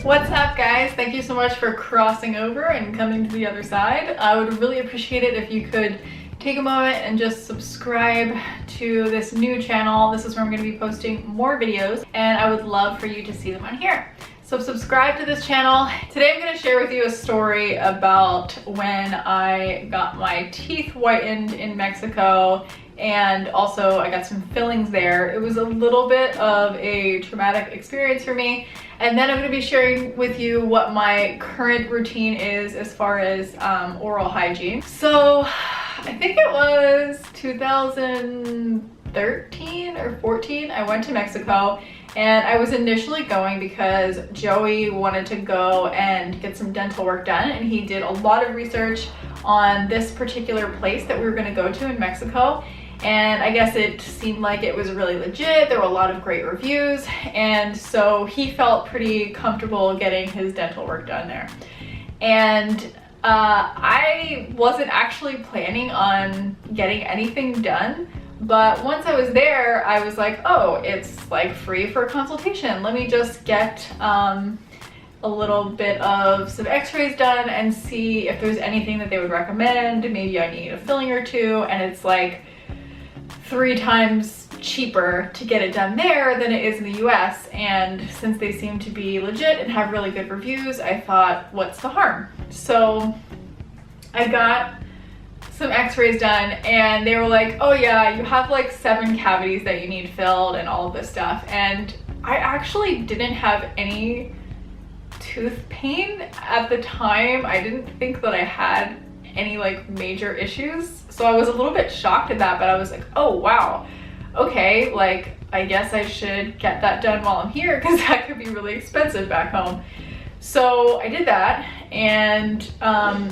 What's up, guys? Thank you so much for crossing over and coming to the other side. I would really appreciate it if you could take a moment and just subscribe to this new channel. This is where I'm going to be posting more videos, and I would love for you to see them on here. So subscribe to this channel. Today I'm going to share with you a story about when I got my teeth whitened in Mexico, and also I got some fillings there. It was a little bit of a traumatic experience for me. And then I'm going to be sharing with you what my current routine is as far as oral hygiene. So I think it was 2013 or 14, I went to Mexico, and I was initially going because Joey wanted to go and get some dental work done, and he did a lot of research on this particular place that we were going to go to in Mexico. And I guess it seemed like it was really legit. There were a lot of great reviews, and so he felt pretty comfortable getting his dental work done there. And I wasn't actually planning on getting anything done, but once I was there, I was like, oh, it's like free for consultation. Let me just get a little bit of some x-rays done and see if there's anything that they would recommend. Maybe I need a filling or two, and it's like 3 times cheaper to get it done there than it is in the US. And since they seem to be legit and have really good reviews, I thought, what's the harm? So I got some x-rays done, and they were like, oh yeah, you have like 7 cavities that you need filled and all of this stuff. And I actually didn't have any tooth pain at the time. I didn't think that I had any like major issues, so I was a little bit shocked at that, but I was like, oh wow, okay, like I guess I should get that done while I'm here, because that could be really expensive back home. So I did that, and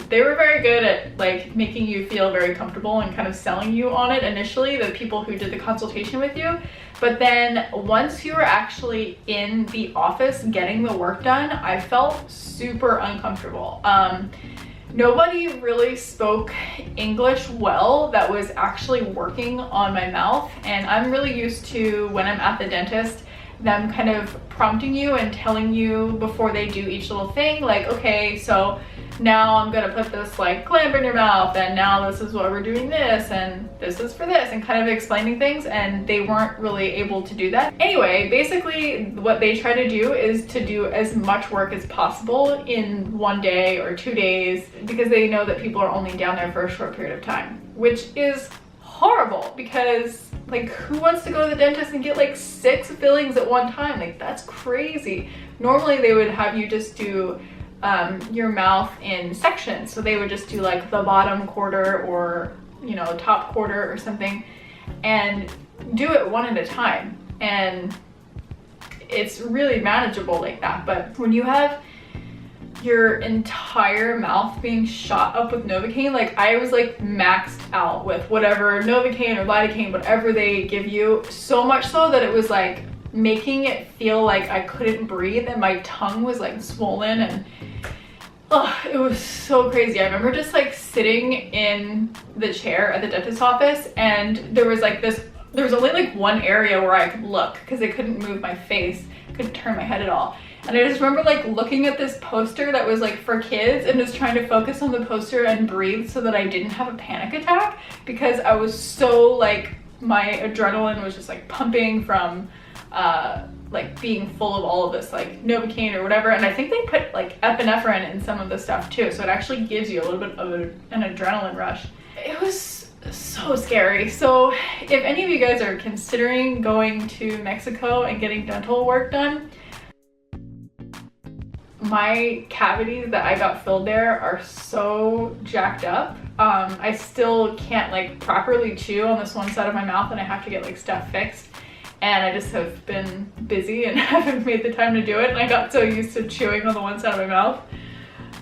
they were very good at like making you feel very comfortable and kind of selling you on it initially, the people who did the consultation with you. But then once you were actually in the office getting the work done, I felt super uncomfortable. Nobody really spoke English well that was actually working on my mouth, and I'm really used to, when I'm at the dentist, them kind of prompting you and telling you before they do each little thing, like, okay, so now I'm gonna put this like clamp in your mouth, and now this is what we're doing this, and this is for this, and kind of explaining things, and they weren't really able to do that. Anyway, basically what they try to do is to do as much work as possible in 1 day or 2 days, because they know that people are only down there for a short period of time, which is horrible, because like, who wants to go to the dentist and get like 6 fillings at one time? Like, that's crazy. Normally they would have you just do your mouth in sections, so they would just do like the bottom quarter or, you know, top quarter or something, and do it one at a time, and it's really manageable like that. But when you have your entire mouth being shot up with Novocaine, like I was like maxed out with whatever Novocaine or lidocaine, whatever they give you, so much so that it was like making it feel like I couldn't breathe, and my tongue was like swollen, and it was so crazy. I remember just like sitting in the chair at the dentist's office, and there was only like one area where I could look, because I couldn't move my face, couldn't turn my head at all. And I just remember like looking at this poster that was like for kids, and just trying to focus on the poster and breathe so that I didn't have a panic attack, because I was so like, my adrenaline was just like pumping from like being full of all of this like Novocaine or whatever. And I think they put like epinephrine in some of the stuff too, so it actually gives you a little bit of an adrenaline rush. It was so scary. So if any of you guys are considering going to Mexico and getting dental work done, my cavities that I got filled there are so jacked up. I still can't like properly chew on this one side of my mouth, and I have to get like stuff fixed. And I just have been busy and haven't made the time to do it, and I got so used to chewing on the one side of my mouth.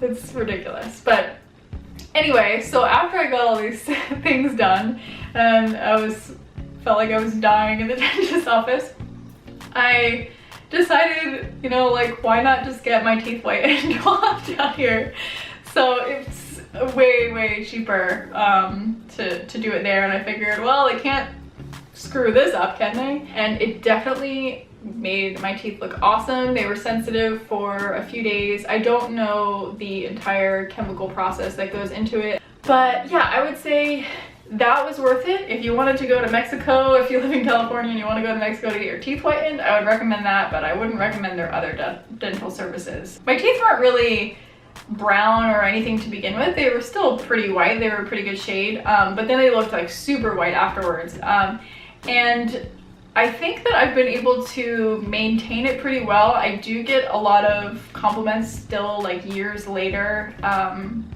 It's ridiculous. But anyway, so after I got all these things done, and felt like I was dying in the dentist's office, I decided, you know, like, why not just get my teeth whitened while I'm down here? So it's way cheaper to do it there, and I figured, well, they can't screw this up, can they? And it definitely made my teeth look awesome. They were sensitive for a few days. I don't know the entire chemical process that goes into it, but yeah, I would say that was worth it. If you wanted to go to Mexico, if you live in California and you want to go to Mexico to get your teeth whitened, I would recommend that, but I wouldn't recommend their other dental services. My teeth weren't really brown or anything to begin with. They were still pretty white. They were a pretty good shade, but then they looked like super white afterwards. And I think that I've been able to maintain it pretty well. I do get a lot of compliments still, like years later,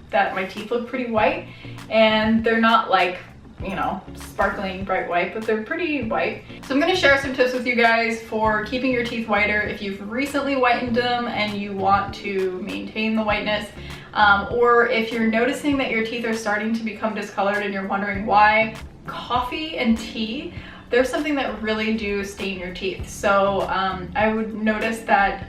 that my teeth look pretty white, and they're not like, you know, sparkling bright white, but they're pretty white. So I'm going to share some tips with you guys for keeping your teeth whiter if you've recently whitened them and you want to maintain the whiteness, or if you're noticing that your teeth are starting to become discolored and you're wondering why. Coffee and tea, there's something that really do stain your teeth. So I would notice that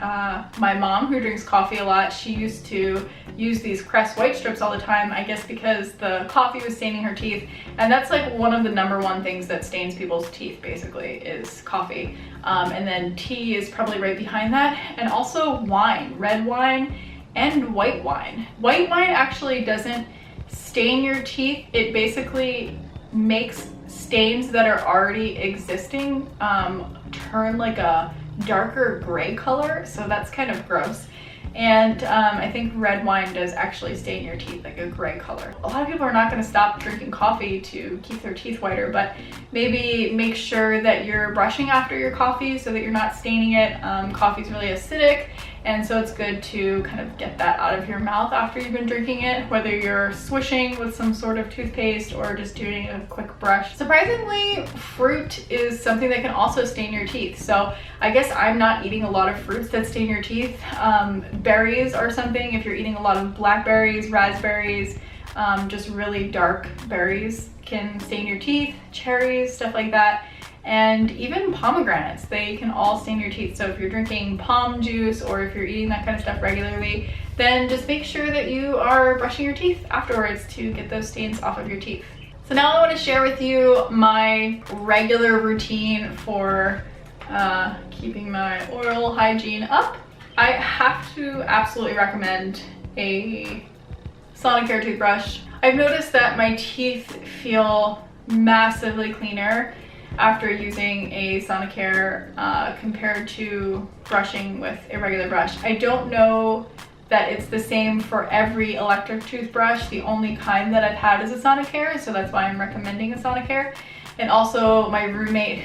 my mom, who drinks coffee a lot, she used to use these Crest white strips all the time, I guess because the coffee was staining her teeth. And that's like one of the #1 things that stains people's teeth, basically, is coffee. And then tea is probably right behind that. And also wine, red wine and white wine. White wine actually doesn't stain your teeth. It basically makes stains that are already existing turn like a darker gray color, so that's kind of gross. And I think red wine does actually stain your teeth like a gray color. A lot of people are not going to stop drinking coffee to keep their teeth whiter, but maybe make sure that you're brushing after your coffee so that you're not staining it. Coffee is really acidic, and so it's good to kind of get that out of your mouth after you've been drinking it, whether you're swishing with some sort of toothpaste or just doing a quick brush. Surprisingly, fruit is something that can also stain your teeth. So I guess I'm not eating a lot of fruits that stain your teeth. Berries are something, if you're eating a lot of blackberries, raspberries, just really dark berries can stain your teeth, cherries, stuff like that. And even pomegranates, they can all stain your teeth. So if you're drinking pom juice or if you're eating that kind of stuff regularly, then just make sure that you are brushing your teeth afterwards to get those stains off of your teeth. So now I want to share with you my regular routine for keeping my oral hygiene up. I have to absolutely recommend a Sonicare toothbrush. I've noticed that my teeth feel massively cleaner after using a Sonicare compared to brushing with a regular brush. I don't know that it's the same for every electric toothbrush. The only kind that I've had is a Sonicare, so that's why I'm recommending a Sonicare. And also my roommate,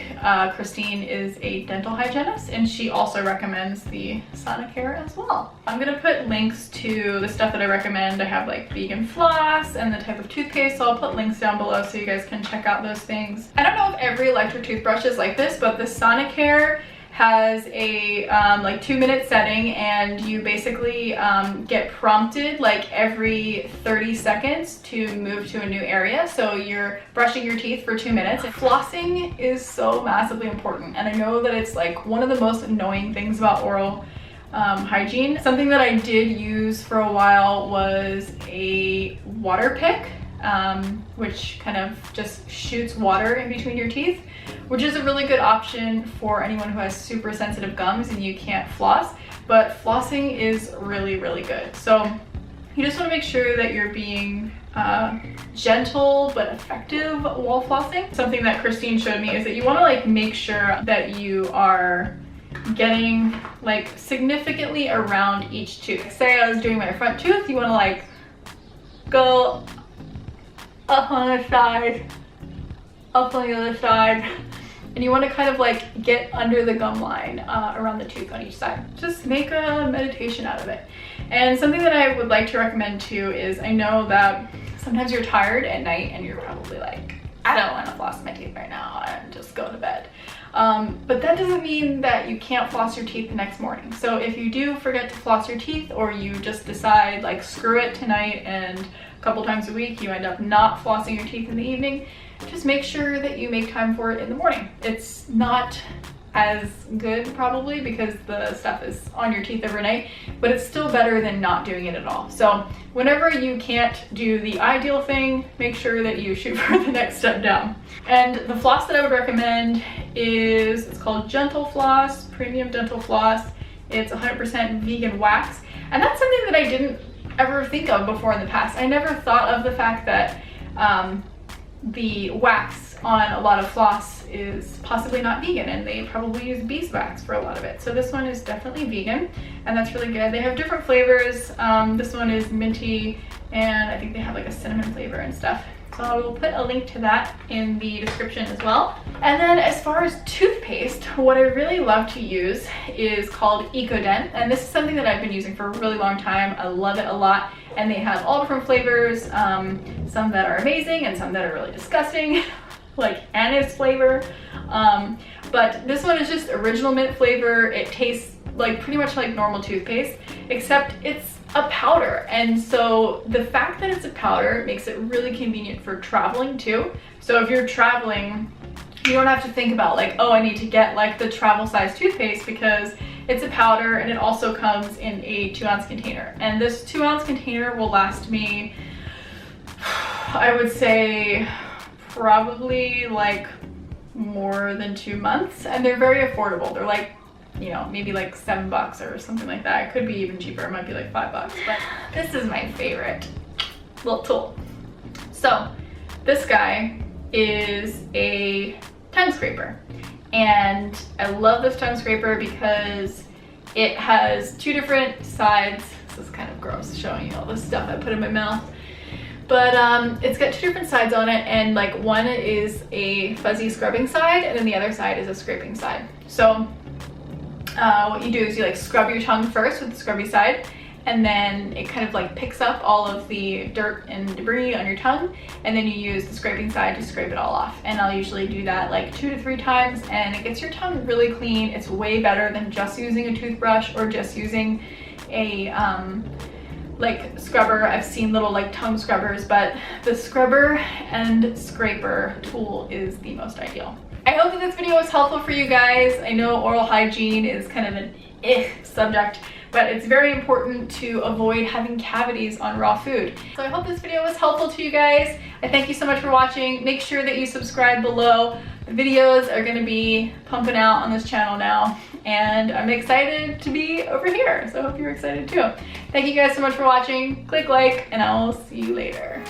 Christine, is a dental hygienist, and she also recommends the Sonicare as well. I'm gonna put links to the stuff that I recommend. I have like vegan floss and the type of toothpaste, so I'll put links down below so you guys can check out those things. I don't know if every electric toothbrush is like this, but the Sonicare has a like 2-minute setting, and you basically get prompted like every 30 seconds to move to a new area. So you're brushing your teeth for 2 minutes. Flossing is so massively important, and I know that it's like one of the most annoying things about oral hygiene. Something that I did use for a while was a water pick, which kind of just shoots water in between your teeth, which is a really good option for anyone who has super sensitive gums and you can't floss. But flossing is really, really good. So you just want to make sure that you're being gentle but effective while flossing. Something that Christine showed me is that you want to like make sure that you are getting like significantly around each tooth. Say I was doing my front tooth, you want to like go up on the side, up on the other side, and you want to kind of like get under the gum line around the tooth on each side. Just make a meditation out of it. And something that I would like to recommend too is, I know that sometimes you're tired at night and you're probably like, I don't want to floss my teeth right now and just go to bed. But that doesn't mean that you can't floss your teeth the next morning. So if you do forget to floss your teeth, or you just decide like screw it tonight and a couple times a week you end up not flossing your teeth in the evening, just make sure that you make time for it in the morning. It's not as good probably because the stuff is on your teeth overnight, but it's still better than not doing it at all. So whenever you can't do the ideal thing, make sure that you shoot for the next step down. And the floss that I would recommend is, it's called Gentle Floss, Premium Dental Floss. It's 100% vegan wax. And that's something that I didn't ever think of before in the past. I never thought of the fact that the wax on a lot of floss is possibly not vegan, and they probably use beeswax for a lot of it. So this one is definitely vegan, and that's really good. They have different flavors. This one is minty, and I think they have like a cinnamon flavor and stuff. So I will put a link to that in the description as well. And then as far as toothpaste, what I really love to use is called EcoDent. And this is something that I've been using for a really long time. I love it a lot. And they have all different flavors, some that are amazing and some that are really disgusting, like anise flavor. But this one is just original mint flavor. It tastes like pretty much like normal toothpaste, except it's a powder. And so the fact that it's a powder makes it really convenient for traveling too. So if you're traveling, you don't have to think about like, oh, I need to get like the travel size toothpaste, because it's a powder and it also comes in a 2-ounce container. And this 2-ounce container will last me, I would say probably like more than 2 months, and they're very affordable. They're like, you know, maybe like $7 or something like that. It could be even cheaper. It might be like $5, but this is my favorite little tool. So this guy is a tongue scraper, and I love this tongue scraper because it has 2 different sides. This is kind of gross showing you all this stuff I put in my mouth, but it's got 2 different sides on it, and like one is a fuzzy scrubbing side and then the other side is a scraping side. So what you do is you like scrub your tongue first with the scrubby side, and then it kind of like picks up all of the dirt and debris on your tongue, and then you use the scraping side to scrape it all off. And I'll usually do that like 2 to 3 times, and it gets your tongue really clean. It's way better than just using a toothbrush or just using a like scrubber. I've seen little like tongue scrubbers, but the scrubber and scraper tool is the most ideal. I hope that this video was helpful for you guys. I know oral hygiene is kind of an subject, but it's very important to avoid having cavities on raw food. So I hope this video was helpful to you guys. I thank you so much for watching. Make sure that you subscribe below. The videos are going to be pumping out on this channel now, and I'm excited to be over here. So I hope you're excited too. Thank you guys so much for watching. Click like, and I'll see you later.